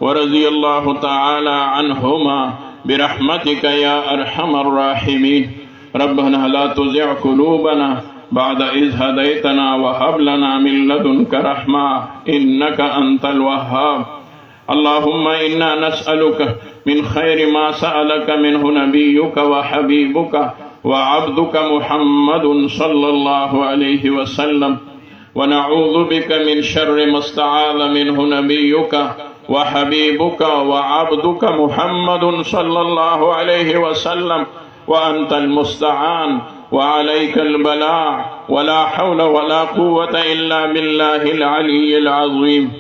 ورضي الله تعالى عنهما برحمتك يا أرحم الراحمين. ربنا لا تزغ قلوبنا بعد إذ هديتنا وهب لنا من لدنك رحمة إنك أنت الوهاب. اللهم إنا نسألك من خير ما سألك منه نبيك وحبيبك وعبدك محمد صلى الله عليه وسلم، ونعوذ بك من شر ما استعاذ منه نبيك وحبيبك وعبدك محمد صلى الله عليه وسلم، وأنت المستعان وعليك البلاغ، ولا حول ولا قوة إلا بالله العلي العظيم.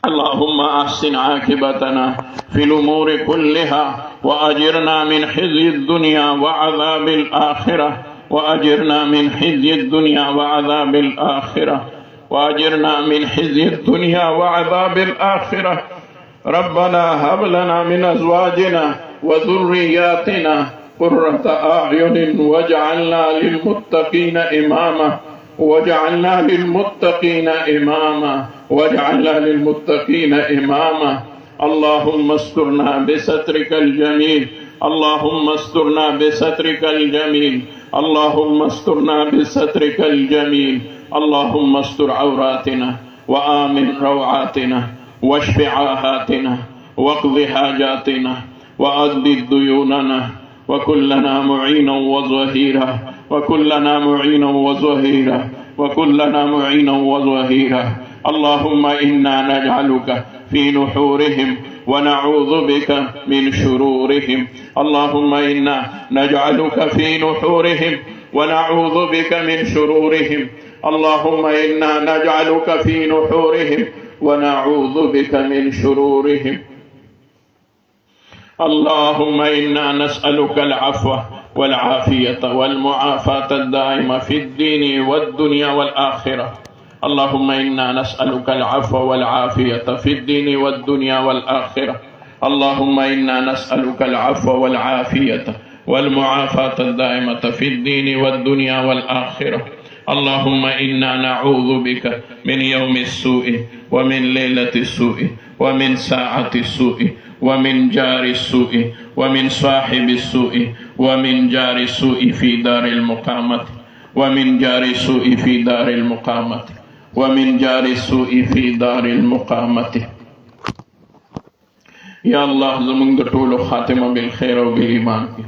اللهم أحسن عاقبتنا في الأمور كلها، وأجرنا من خزي الدنيا وعذاب الآخرة، وأجرنا من خزي الدنيا وعذاب الآخرة، وأجرنا من خزي الدنيا وعذاب الآخرة. ربنا هب لنا من أزواجنا وذرياتنا قرة أعين واجعلنا للمتقين إماما، واجعلنا للمتقين إماما، واجعلنا للمتقين إماما. اللهم استرنا بسترك الجميل، اللهم استرنا بسترك الجميل، اللهم استرنا بسترك الجميل. اللهم استر عوراتنا وآمن روعاتنا واشف عاهاتنا واقض حاجاتنا وأد ديوننا، وكلنا معينا وظهيرا، وكلنا معينا وظهيرا، وكلنا معينا وظهيرا. اللهم إنا نجعلك في نحورهم ونعوذ بك من شرورهم. اللهم إنا نجعلك في نحورهم ونعوذ بك من شرورهم. اللهم إنا نجعلك في نحورهم ونعوذ بك من شرورهم. اللهم إنا نسألك العفو والعافية والمعافاة الدائمة في الدين والدنيا والآخرة. اللهم إنا نسألك العفو والعافية في الدين والدنيا والآخرة. اللهم إنا نسألك العفو والعافية والمعافاة الدائمة في الدين والدنيا والآخرة. اللهم إنا نعوذ بك من يوم السوء ومن ليلة السوء ومن ساعة السوء ومن جار السوء ومن صاحب السوء ومن جار السوء في دار المقامة، ومن جار السوء في دار المقامة، ومن جار السوء في دار المقامة. یا اللہ زمونږ د ټولو خاتمه بالخیر او بالایمان کې.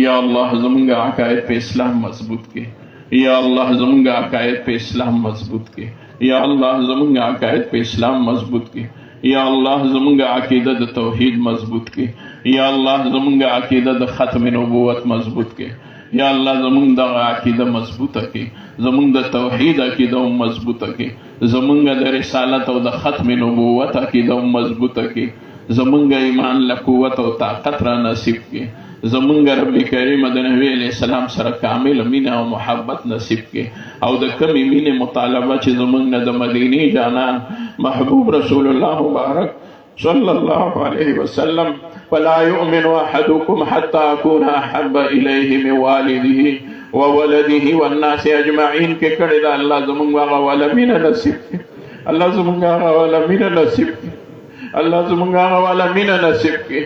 یا الله زمونږ عقاید په اسلام مضبوط کې. یا الله زمونږ عقاید په اسلام مضبوط کې. یا الله زمونږ عقاید په اسلام مضبوط کې. یا الله زمونږ عقیده د توحید مضبوط کې. یا الله زمونږ عقیده د ختم نبوت مضبوط کې. یا الله زمونږ د عقیده مضبوطه کې، زمونږ د توحید عقیده مضبوطه کې، زمونږ د رسالت او د ختم نبوت عقیده مضبوطه کې، زمونږ ایمان له قوت او طاقت را نصیب کې. زمونږ رب کریم د نبی علیہ السلام سره کامل مینه او محبت نصیب کې، او د کمی مینه مطالبه چې زمونږ نه د مدینی جانان محبوب رسول الله مبارک صلی الله علیه وسلم ولا یؤمن احدکم حتی اکون احب الیه من والده وولده والناس اجمعین کې کړي دا الله زمونږ هغه والا مینه نصیب کې. الله زمونږ هغه والا مینه نصیب کې. الله زمونږ هغه والا مینه نصیب کې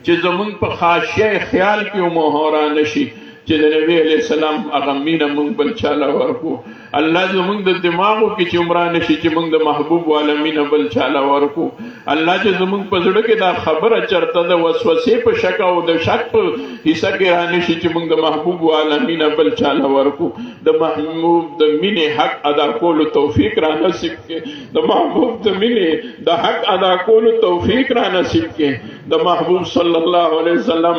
چې زمونږ په خاشیه خیال کې مهورا نشي چې د نبی علیہ السلام هغه مینه مونږ بل چاله ورکو. الله زمونږ د دماغو کې چې عمره نشي چې مونږ د محبوب والا مینه بل چاله ورکو. الله چې زمونږ په زړه کې دا خبره چرته د وسوسې په شک او د شک په حصہ کې را نشي چې مونږ د محبوب والا مینه بل چاله ورکو. د محبوب د مینې حق ادا کولو توفیق را نصیب کې. د محبوب د مینې د حق ادا کولو توفیق را نصیب کې. د محبوب صلی الله علیه وسلم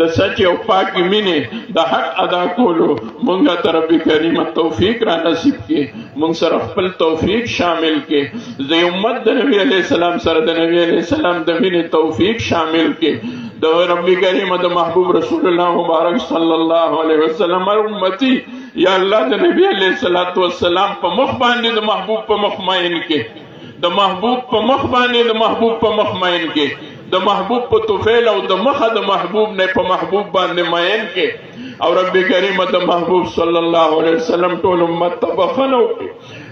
د سچ او پاک مینې د حق ادا کولو مونږه ته رب کریم توفیق را نصیب کې. مونږ سره خپل توفیق شامل کې. د امت د نبی علیہ السلام سره د نبی علیہ السلام د مینې توفیق شامل کې. د رب کریم د محبوب رسول الله مبارک صلی الله علیه وسلم امتی یا الله د نبی علیہ السلام په مخ باندې د محبوب په مخ ماین کې، د محبوب په مخ باندې د محبوب په مخ ماین کې، د محبوب په توفیل او د مخه د محبوب نه په محبوب باندې ماین کې. او رب کریم د محبوب صلی الله علیه وسلم ټول امت ته بخښنه وکړي.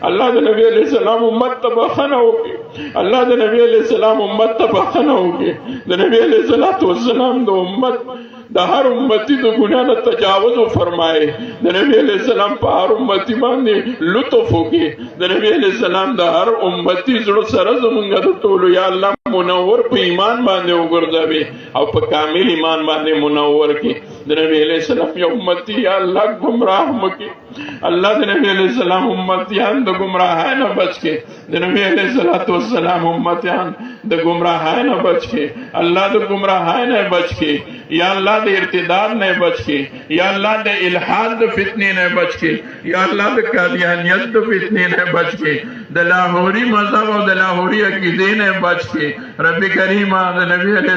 الله د نبی علیہ السلام امت ته بخښنه وکړي، الله د نبی علیہ السلام امت ته بخښنه وکړي، د نبی علیہ السلام د امت د هر امتی د ګناه نه تجاوز فرمایي، د نبی علیہ السلام په هر امتی باندې لطف وکړي، د نبی علیہ السلام د هر امتی زړه سره زمونږ د ټولو یا الله منور په ایمان باندې وګرځوي او په کامل ایمان باندې منور کړي. د نبی علیہ السلام یو امتی یا الله گمراه مکړي، الله د نبی علیہ السلام امتیان د گمراهۍ نه بچ کړي، د نبی علیہ السلام امتیان د گمراهۍ نه بچ کړي، الله د گمراهۍ نه بچ کړي، یا الله د ارتداد نه بچ کړي، یا الله د الحاد د فتنې نه بچ کړي، یا الله د قادیانیت د فتنې نه بچ کړي، د لاهوري مذهب او د لاهوري عقیدې نه بچ کړي. رب کریم د نبی علیہ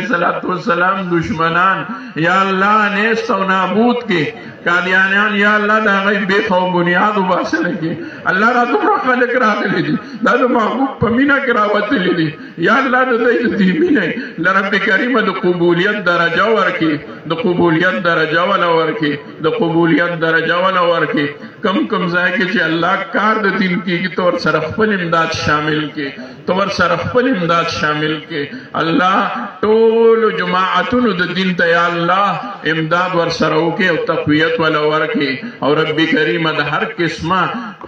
السلام دشمنان یا الله نیست او نابود کړي، قادیانیان یا الله د هغوی بیخ او بنیاد وباسله کړي. الله را دومره خلک راغلي دي، دا د محبوب په مینه کې راوتلي دي، یا الله د دوی د دې مینې له رب کریم د قبولیت درجه ورکړي، د قبولیت درجه وله ورکړي، د قبولیت درجه وله ورکړي. کم ځای کې چې الله کار د دین کېږي تو ورسره خپل امداد شامل کړي، تو ورسره خپل امداد شامل کړي. الله ټولو جماعتونو د دین ته یا الله امداد ورسره وکړي او تقویت وله ورکړي. او رب کریم د هر قسمه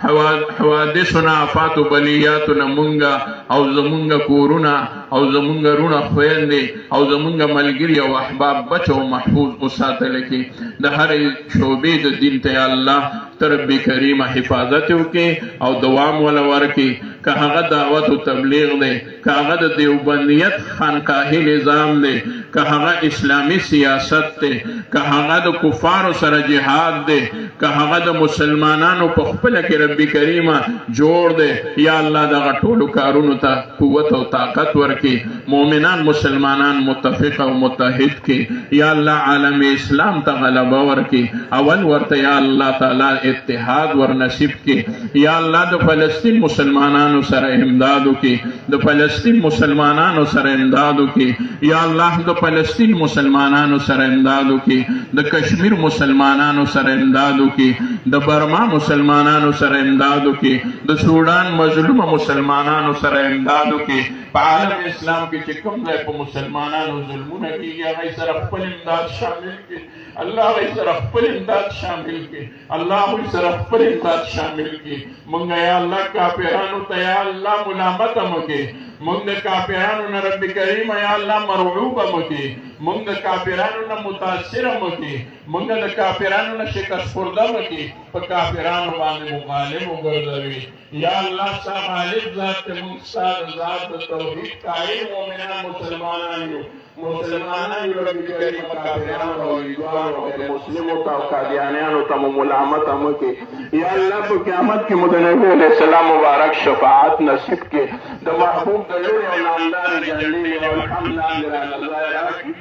حوادثونه آفات و بلیاتونه مونږه او زمونږ کورونه او زمونږ رونه خویندې او زمونږ ملګري او احباب بچ او محفوظ وساتله کړي. د هرې شعبې د دین ته یا الله ته رب کریم حفاظت وکړي او دوام وله ورکړي. که هغه دعوت و تبلیغ دی، که هغه د دیوبندیت خانقاهي نظام دی، که هغه اسلامی سیاست دی، که هغه د کفارو سره جهاد دی، که هغه د مسلمانانو په خپله کې رب کریمه جوړ دی، یا الله دغه ټولو کارونو ته قوت او طاقت ورکړي. مؤمنان مسلمانان متفق او متحد کړي، یا الله عالم اسلام ته غلبه ورکړي. اول ورته یا الله تعالی اتحاد ورنصیب کړي. یا الله د فلسطین مسلمانانو سره امداد وکړي، د فلسطین مسلمانانو سره امداد وکړي. یا الله د فلسطین مسلمانانو سره امداد وکړي، د کشمیر مسلمانانو سره امداد وکړي، د برما مسلمانانو سره امداد وکړي، د سودان مظلوم مسلمانانو سره امداد وکړي. په عالم اسلام کې چې کوم ځای په مسلمانانو ظلمونه کېږي هغوی سره خپل امداد شامل کړي، الله هغوی سره خپل امداد شامل کړي، الله هغوی سره خپل امداد شامل کړي. مونږ یا الله کافرانو ته یا الله ملامته مه کړې، مونږ د کافرانو نه رب کریم یا الله مرعوبه مه کړې، مونږ د کافرانو نه متاثره مه کړې، مونږ د کافرانو نه شکست خورده مه کړې، په کافرانو باندې مغالب وګرځوي. یا الله ستا غالب ذات ته مونږ ستا د ذات د توحید قایل مؤمنان مسلمانان یو، مسلمانان یو رب کریم کافرانو او هندوانو او مسلمو ته او قادیانیانو ته مو ملامته مه کړې. یا الله په قیامت کې مو د نبي علیہ السلام مبارک شفاعت نصیب کړې، د محبوب د لورې او نامدارې جنډې او الحمد لاندې رانظر راکړي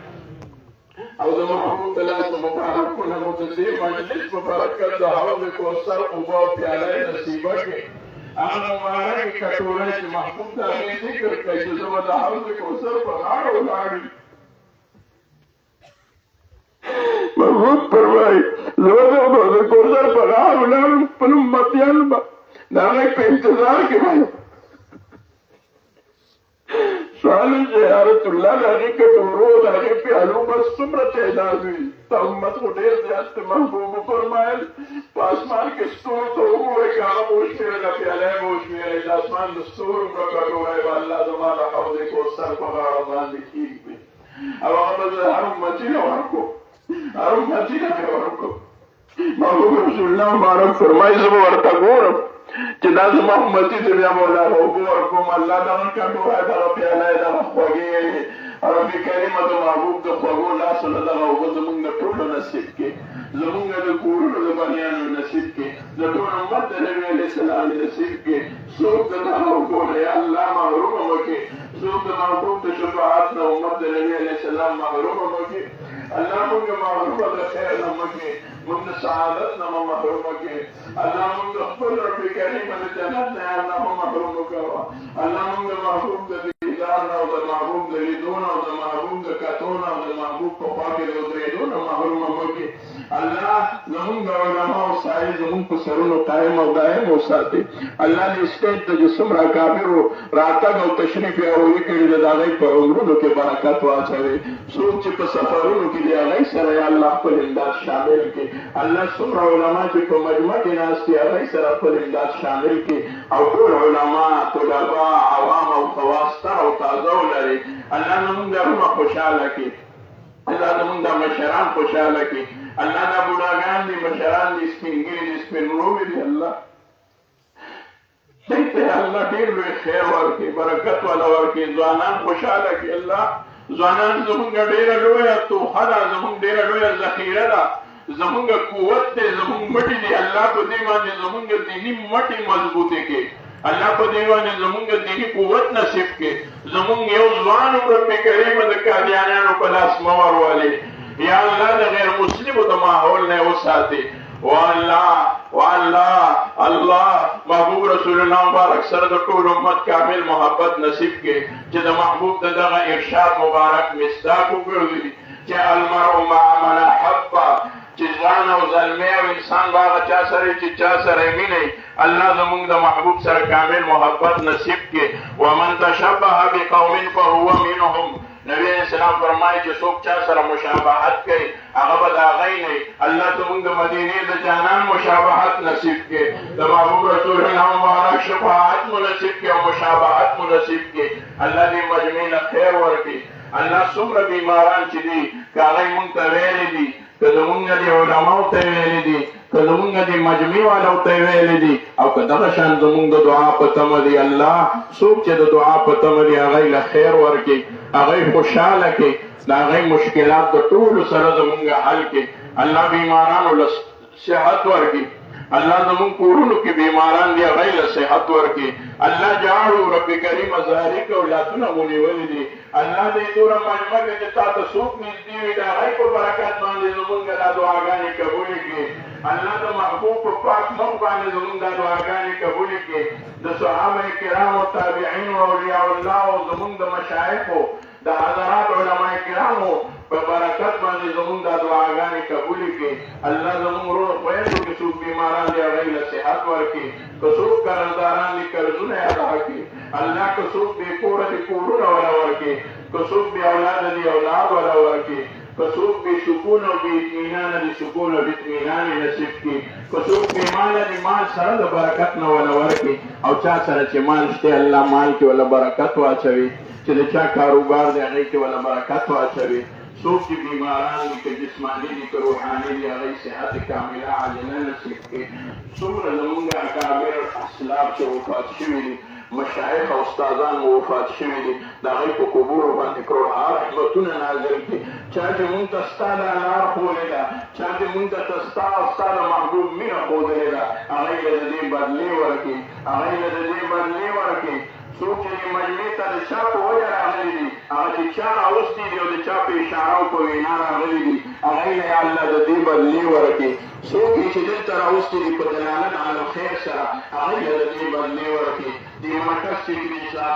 او د محبوب د لاس مبارکونه مو د دې مجلس په برکت د حوض کوثر اوبه او پیاله یې نصیبه کړې. هغه مبارکې کټورۍ چې محبوب د هغې ذکر کړی چې زه به د حوض کوثر په غاړه ولاړ یم. محبوب فرمایي زه به د حوض کوثر په غاړه ولاړ یم، خپل امتیان به د هغې په انتظار کې به یم. سوال زیارت الله د هغې کټورو د هغې پیالو بس څومره تعداد وي؟ تا امت خو ډېر زیات دی. محبوب وفرمایل په اسمان کې ستورو ته وګورئ که هغه به وشمېرئ، د پیاله یې به وشمېرئ، د اسمان د ستورو دوه کټوری به الله زما د حوض کوثر په غاړه باندې کېږدي او هغه به زه هر امتي له ورکړو، هر امتي له مې ورکړو. محبوب رسول الله مبارک فرمایي زه به ورته ګورم چې دا زما امتي دی، بیا به ورله اوبه ورکوم. الله دغه کټوری دغه پیاله یې دغه خوږې رب کریمه د محبوب د خوږو لاسو له دغه اوبه زمونږ د ټولو نصیب کړي، زمونږ د کورونو د بنیانو نصیب کړي، د ټول امت د نبي علیه السلام نصیب کړي. څوک د دغه اوبو نه یا الله محرومه مه کړي، څوک د محبوب د شفاعت نه امت د نبي علیه السلام محرومه مه کړي. الله مونږ محرومه د خیر نه مه کړي، مونږ د سعادت نه مه محرومه کړي. الله مونږ د خپل رب کریمه د جنت نه یا الله مه محرومه کوه. الله مونږ د محبوب د دیدار دیدار او د محبوب د لیدون او د محبوب د کتون او د محبوب په خوا کې د ودرېدو نه محروم مه کړي. الله زمونږ علماو سایه زمونږ په سرونو قایم او دایم وساتي. الله دې سټیج ته چې څومره کافرو راتګ او تشریف یې اوري کړي د هغوی په عمرونو کې برکت واچوي. څوک چې په سفرونو کې د هغوی سره یا الله خپل امداد شامل کړي. الله څومره علما چې په مجمع کې ناست دي هغوی سره خپل امداد شامل کړي او ټول علما طلبا عوام او خواص تر او تازه ولري. الله زمونږ روحونه خوشحاله کړي. الله زمونږ د مشران خوشحاله کړي. الله دا بوډاګان دي مشران دي سپین ږیري دي سپین رومي دي الله دې ته الله ډېر لوی خیر ورکړي برکت والا ورکړي ځوانان خوشحاله کړي. الله ځوانان زمونږ ډېره لویه توحه ده زمونږ ډېره لویه ذخیره ده زمونږ قوت دی زمونږ مټې دي. الله په دې باندې زمونږ دیني مټې مضبوطې کړي. الله په دې باندې زمونږ دیني قوت نصیب کړي. زمونږ یو ځوان رب کریم د قادیانیانو په لاس مه ورولې. یا الله د غیر مسلمو د ماحول نه وساتي. والله الله محبوب رسول الله مبارک سره د ټول امت کامل محبت نصیب کړي چې د محبوب دغه ارشاد مبارک مصداق وګرځي چې المرء مع من احب چې ځوان او زلمی او انسان به هغه چا سره چې چا سره مینه الله زمونږ د محبوب سره کامل محبت نصیب کړي. ومن تشبه بقوم فهو منهم. نبی علیہ السلام فرمایي چې څوک چا سره مشابهت کوي هغه به د هغوی نه. الله زمونږ د مدینې د جانان مشابهت نصیب کړي. د محبوب رسول الله مبارک شفاعت مو نصیب کړي او مشابهت مو نصیب کړي. الله دې مجمع نه خیر ورکړي. الله څومره بیماران چې دي که هغوی مونږ ته ویلي دي که زمونږ د علماو ته ویلي دي که زمونږ د مجمع والو ته ویلي دي او که دغه شان زمونږ د دعا په تمه دي الله څوک چې د دعا په تمه دي هغوی له خیر ورکړي هغوی خوشحاله کړي د هغوی مشکلات د ټولو سره زمونږ حل کړي. الله بیمارانو له صحت ورکړي. الله زمونږ کورونو کې بیماران دي هغوی له صحت ورکړي. الله جاړو رب کریم زهري که اولادونه مو نیولي دي الله دې دوره مجمع کې چې تا ته څوک نږدې وي د هغوی په برکت باندې زمونږ دا دعاګانې قبولې کړي. الله د محبوب په پاک مخ باندې زمونږ دا دعاګانې قبولې کړي. د صحابه کرامو تابعینو اولیاء الله او زمونږ د مشایخو د حضرات علماء کرامو په برکت باندې زمونږ دا دعاګانې قبولې کړي. الله زمونږ روح خویندو کې څوک بیماران دي هغوی له صحت ورکړي. که څوک قرضداران دي قرضونه یې ادا کړي. الله که څوک بې کوره دي کورونه وله ورکړي. که څوک بې اولاده دي اولاد وله ورکړي. که څوک بې سکون او بې اطمینانه دي سکون او اطمینان یې نصیب کړي. که څوک بې ماله دي مال سره د برکت نه وله ورکړي. او چا سره چې مال شته الله مال کې وله برکت واچوي. چې د چا کاروبار دی هغوی کې وله برکت واچوي. څوک چې بیماران دي که جسماني دي که روحاني دي هغوی صحت کامله عاجله نصیب کړي. څومره زمونږ اکابر اسلاف چې وفات شوي دي مشایخ او استادان مو وفات شوي دي د هغوی په قبورو باندې کروڑها رحمتونه نازل کړي. چا چې مونږ ته ستا دا لار ښولې ده چا چې مونږ ته ستا او ستا د محبوب مینه ښودلې ده هغوی له د دې بدلې ورکړي. هغوی له د دې بدلې ورکړي. څوک چې مجمع ته د چا په وجه راغلي دي هغه چې چا راوستي دي او د چا په اشاره او په وینا راغلي دي هغوی له یې الله د دې بدلې ورکړي. څوک چې دلته راوستي دي په دلالت علی الخیر سره هغوی له د دې بدلې ورکړي. دې مرکز چې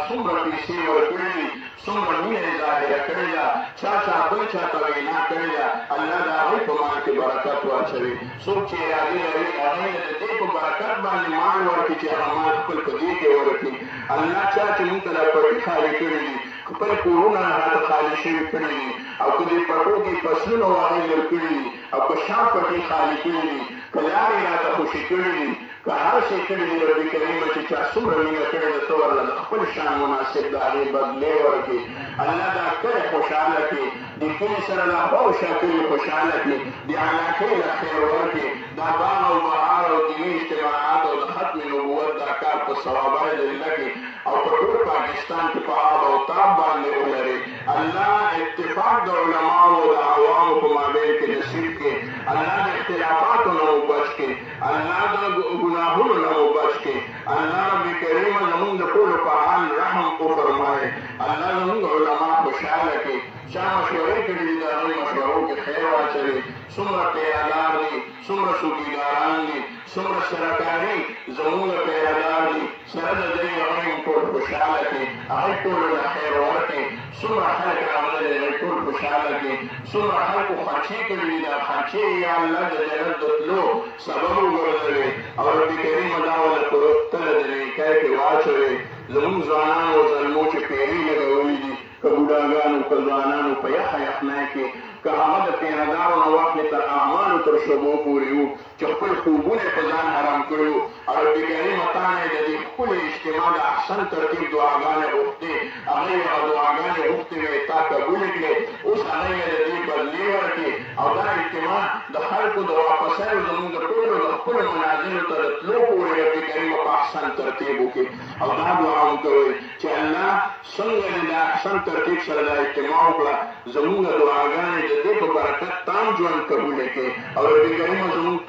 څومره پیسې ورکړي دي څومره مینه یې ظاهره کړې ده چا بل چا ته وینا کړې ده الله د هغوی په مال کې برکت واچوي. څوک چې ارادې لري هغوی له د دې په برکت باندې مال ورکړي چې هغه مال خپل په دې کې ورکړي. الله چا چې مونږ ته دا پټې خالي کړي دي خپل کورونه راته خالي شوي کړي دي او که دې پټو کې فصلونه هغوی لر کړي دي او که شا پټې خالي کړي دي که لارې راته خوشي کړي دي که هر شی کړي دي رب کریم چې چا څومره مینه کړې ده ته ورله د خپل شان مناسب د هغې بدلې ورکړي. الله دا کلی خوشحاله کړي. د کلي سره دا خواوشا کلي خوشحاله کړي. د علاقې له خیر ورکړي. دا باغ او بهار او دیني اجتماعات او د ختم نبوت دا کار په ثوابای دلیله کړي او په ټول پاکستان کې په آب او تاب باندې ولري. الله اتفاق د علماو او د عوامو په مابین کې نصیب کړي. الله د اختلافاتو نه مو بچ کړي. الله د ګناهونو نه مو بچ کړي. الله رب کریم زمونږ د ټولو په حال رحم وفرمایي. الله زمونږ علما خوشحاله کړي، چا مشورې کړي دي د هغوی مشورو کې خیر واچوي. څومره پیرهدار دي، څومره څوکیداران دي، څومره سرکاري زمونږ پیرهدار دي، سره د دوی هغوی هم ټول خوشحاله کړي، هغوی ټولو له خیر ورکړي. څومره خلک راغلي دي هغوی ټول خوشحاله کړي. څومره خلکو خرچې کړي دي، دا خرچې یا الله د جنت د تلو سبب وګرځوي او رب کریم دا ولې په تله د نیکۍ کې واچوي. زمونږ ځوانانو او زلمو چې پیرې لګولي دي، که بوډاګانو که ځوانانو په یخه یخنۍ کې، که هغه د پیرهدارو نه واخلې تر اعمالو تر شبو پورې وو چې خپل خوبونه یې په ځان حرام کړي وو. او رب کریم تا نه یې د دې ښکلې اجتماع د احسن ترتیب دعاګانې غوښتې، هغه یې هغه دعاګانې غوښتې وې، تا قبولې کړې. اوس هغه یې د دې بدلې ورکړي او دا اجتماع د خلکو د واپسیو زمونږ د ټولو د خپلو منازلو ته د تلو پورې رب کریم په احسن ترتیب وکړي. او دا دعا وکوئ چې الله څنګه دې د احسن ترتیب سره دا اجتماع وکړه، زمونږ دعاګانې د دې په برکت تام ژوند قبوله کړي او رب کریم زمونږ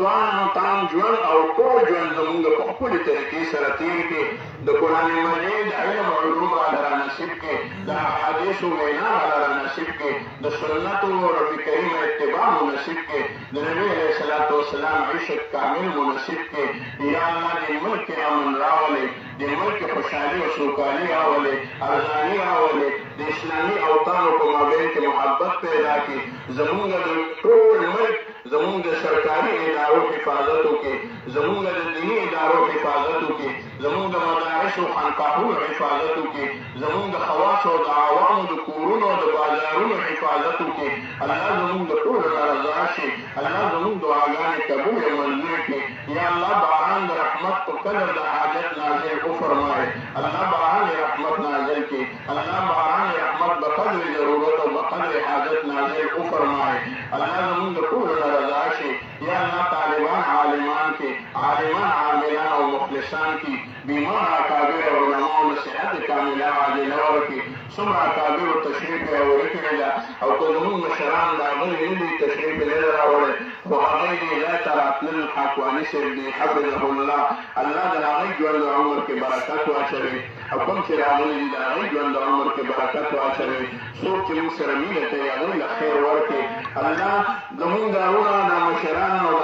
تام ژوند او ټول ژوند زمونږ په خپلې طریقې سره تېر کړي. د قرآن مجید علم او علوم راله رانصیب کړي، د احادیثو وینا راله رانصیب کړي، د سنتو رب کریم اتباع مو نصیب کړي، د نبي علیه الصلاة والسلام عشق کامل مو نصیب کړي. یا الله دې ملک کې امن راولې، د ملک خوشحالي او سوکالي راولې، ارزاني راولې، د اسلامي اوطانو په مابین کې محبت پیدا کړي. زمونږ د ټول ملک زمونږ د سرکاري ادارو حفاظت وکړي، زمونږ د دیني ادارو حفاظت وکړي، زمونږ د مدارسو خانقاهونو حفاظت وکړي، زمونږ د خواصو او د عوامو د کورونو او د بازارونو حفاظت وکړي. الله زمونږ د ټولو نه رضا شي، الله زمونږ دعاګانې قبول او منظور کړي. یا الله باران د رحمت په قدر د حاجت نازل وفرمایي، الله باران رحمت نازل کړي، الله باران رحمت بقدر ضرورت او بقدر حاجت نازل وفرمایي. الله زمونږ د ټولو نه رضا شي. یا الله طالبان عالمان کې، عالمان عاملان او مخلصان کې، بیمار اکابر او علماو له صحت کامله عاجله ورکړي. څومره اکابرو تشریف یې ورکړې ده او که زمونږ مشران راغلي نه دي، تشریف یې نه ده راوړی، خو هغوی دې ځای ته راتلل حقواني صاحب دی حفظه الله، الله د هغوی ژوند او عمر کې برکت واچوي او کوم چې راغلي دي د هغوی ژوند او عمر کې برکت واچوي. څوک چې موږ سره مینه کوي هغوی له خیر ورکړي. الله زمونږ دا وروڼه دا مشران او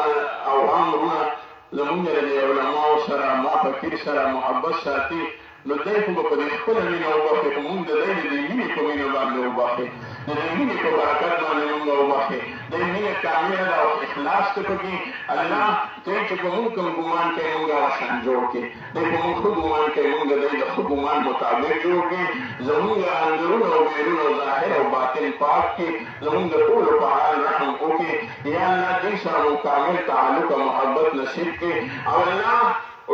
عوام وروڼه زمونږ د علماو سره ما فقیر سره محبت ساتي، نو دی خو به په دې خپله مینه وبخښي، خو مونږ د دی د دې مینې په مینه باندې وبخښي، د دې مینې په برکت باندې مونږ وبخښي. د دې مینه کامله ده او اخلاص ته پکې الله دی چې په مونږ کوم ګمان کوي مونږ هغه شان جوړ کړي، دی په مونږ ښه ګمان کوي مونږ د دی د ښه ګمان مطابق جوړ کړي. زمونږ انځورونه او بیرونه ظاهر او باطن پاک کړي، زمونږ د ټولو په حال رحم وکړي. یا الله دې سره مو کامل تعلق او محبت نصیب کړي. او الله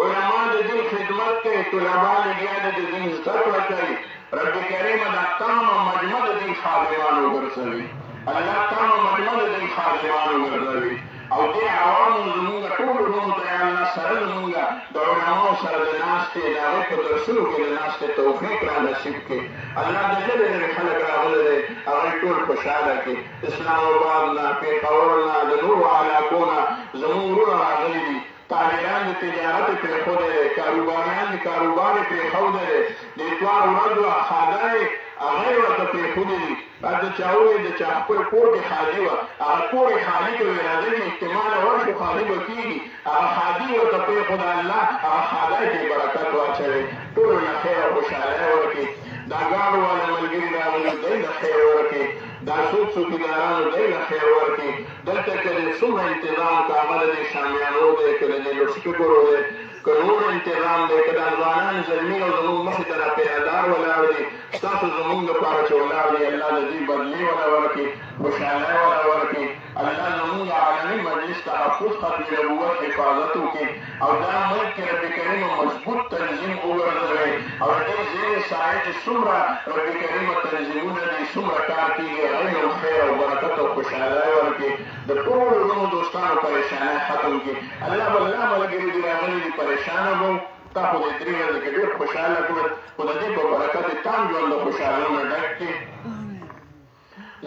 علما د دین خدمت کوي، طلبا لګیا د دین زده کړه کوي. رب کریم دا تمامه مجمع د دین خادمان وګرځوي، الله تمامه مجمع د دین خادمان وګرځوي. او دې عوامو زمونږ ټولو وروڼو ته یا الله سره زمونږ د علماو سره د ناستې د هغوی په درسونو کې د ناستې توفیق را نصیب کړي. الله د لرې لرې خلک راغلي دی، هغوی ټول خوشحاله کړي. اسلام آباد نه، پېښور نه، د نورو علاقو نه زمونږ وروڼه راغلي دي. تاجران د تجارت پرېښودی دی، کاروباریان د کاروبار یې پرېښودی دی، د اتوار ورځو خاده یې هغه یې ورته پرېښودي دي. بعد د چا وویل د چا خپل کور کې خالي وه، هغه کور یې خالي کوي، راځئ چې اجتماع له ورشو خالي به کېږي، هغه خادي ورته پرېښوده الله، هغه خاده یې کې برکت واچوي، ټولو له خیر او خوشحالۍ ورکړي. دا ګاډو والا ملګري راغلي دی له خیر ورکړي، دا څوک څوکیدارانو دی له خیر ورکړي. دلته که د څومره انتظام که هغه د دې شامیانو دی، که د دې لوډسپیکرو دی، که نور انتظام دی، که دا ځوانان زلمي او زمونږ مخې ته را پیادار ولاړ دي، ستاسو زمونږ دپاره چې ولاړ دي، الله د دې بدلې وله ورکړي، خوشحالۍ وله ورکړي. الله زمونږ عالمي مجلس تحفظ ختم نبوت حفاظت وکړي او دا ملک کې رب کریم مضبوط تنظیم وګرځوي او د دې ځینې ساحې چې څومره رب کریم تنظیمونه دي، څومره کار کېږي، هغوی او خیر او برکت او خوشحالۍ ورکړي. د ټولو زموږ دوستانو پریشانۍ ختم کړي. الله به الله ملګري دي راغلي دي پریشانه به تا خو د 3 ورځې کې ډېر خوشحاله کړل، خو د دې په برکت یې تام ژوند د خوشحالۍ نه ډک کړي.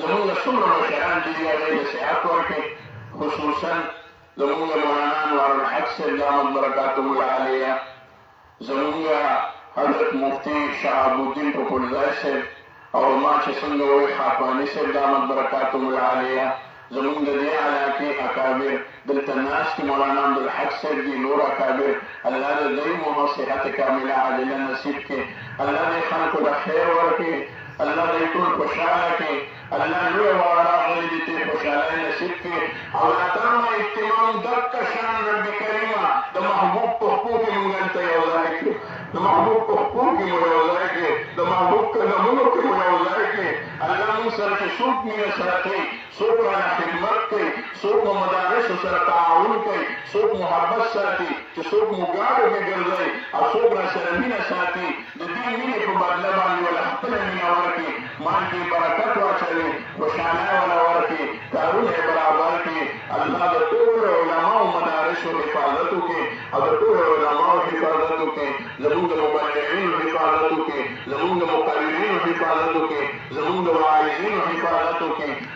زمونږ څومره مشران دي هغوی له صحت ورکړي، خصوصا زمونږ مولانا انوار الحق صاحب دامت برکاتهم العالیه، زمونږ حضرت مفتی شهاب الدین پپلزی صاحب और माँ से संग खापानी से दामद बरकातुहुल आलिया ज़मीन दे आलाकी अकाबिर दिल तनास की मौलाना अब्दुल हक सैयद की नूर अकाबिर अल्लाह दे दई मोह सेहत कामिला आजिला नसीब के अल्लाह दे खान को खैर वर्के अल्लाह दे कुल खुशहाल के अल्लाह नूर वाला गली देते खुशहाल नसीब के और तमाम इत्तिमाम दक का शान रब करीमा द महबूब को हुकूक मुगलते औलाए के द महबूब को हुकूक मुगलते के द महबूब का नमूनो के मुगलते के अल्लाह मुसर के सूट में सरते सूट वाला खिदमत के सूट मदारिस सर ताउन के सूट मोहब्बत सरती कि सूट मुगाड़ में गिर गए और सूट रसमीना साथी द दीन में को बदला वाली वाला अपने मियावर की मान की बरकत वाचले खुशहाली वाला वर की कारून है बराबर की अल्लाह द तोर उलमा मदारिस हिफाजत के और तोर उलमा हिफाजत के जरूर